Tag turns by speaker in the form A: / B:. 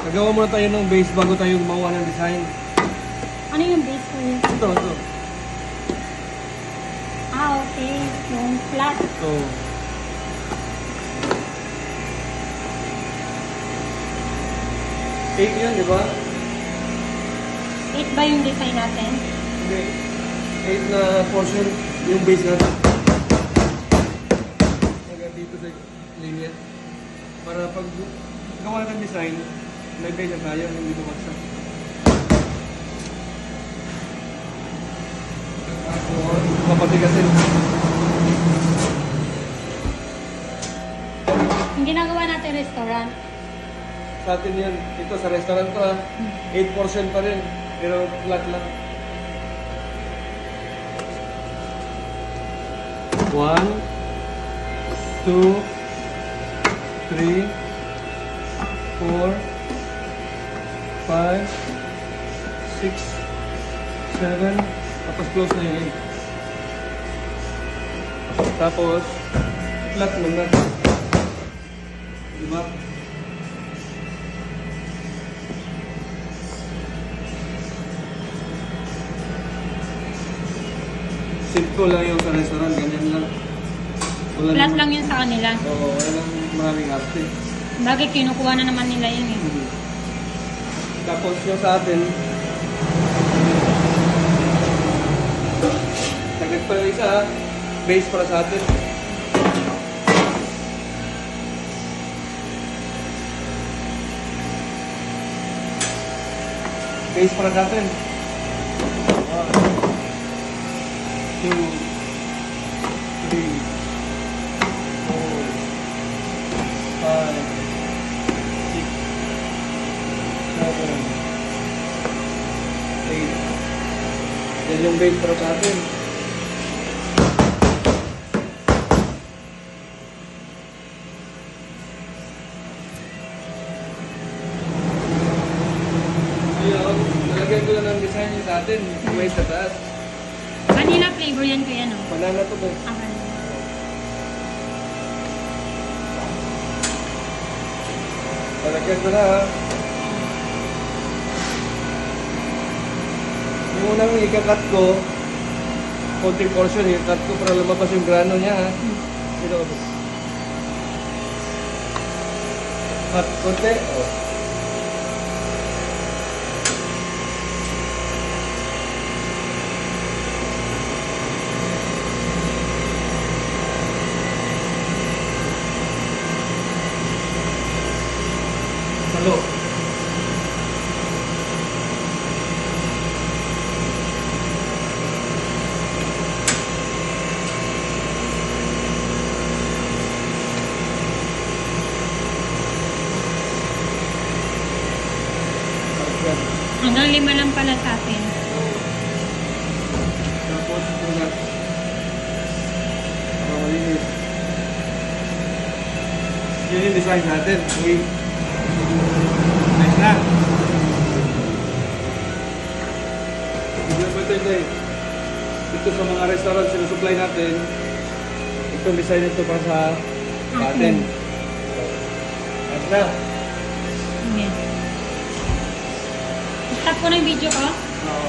A: Nagawa muna tayo ng base bago tayo gumawa ng design.
B: Ano yung base ko yun?
A: Ito.
B: Ah, okay. Yung flat.
A: Ito. Eight yun, di ba?
B: 8 ba yung design natin?
A: Hindi. 8 na portion yung base natin. Hanggang dito sa linya. Para pag gawa ng design, may base na tayo, hindi bumagsak. Mapatigasin.
B: Yung ginagawa natin restaurant.
A: Sa atin yan. Ito sa restaurant ko 8 portion pa rin. Pero flat lang. 1, 2, 3, 4, 5, 6, 7, 7, tapos close na yun. Tapos, flat muna. Diba? Simple lang yung sa restaurant, ganyan lang. Wala
B: Flat
A: naman-
B: lang yun sa kanila.
A: Oo, wala nang maraming arte.
B: Bagay kinukuha na naman nila yun eh.
A: Tapos yung sa atin, nagdag pa yung isa, base para sa atin. Base para sa atin. 1, 2, 3, 4, 5, 6, 7, 8. Yan yung base para sa atin. Ayun, nalagyan ko na ng design yung sa atin. May sa taas.
B: Vanilla flavor yan kuya no?
A: Banana to ba?
B: Ah, vanilla.
A: Nalagyan ko na ha. Yung unang ikakat ko, konting portion ikakat ko para lumabas yung grano niya ha. Ito. Cut konti. Oh. Halo.
B: Hanggang 5 lang pala sa atin.
A: Tapos ulat. Malinis. Yun yung design natin. Okay. Nice na. Bigyan mo ito eh. Ito sa mga restaurant sinusupply natin. Itong design ito para sa atin. Nice na.
B: Yes. Stop ko na yung video ko.
A: Oo.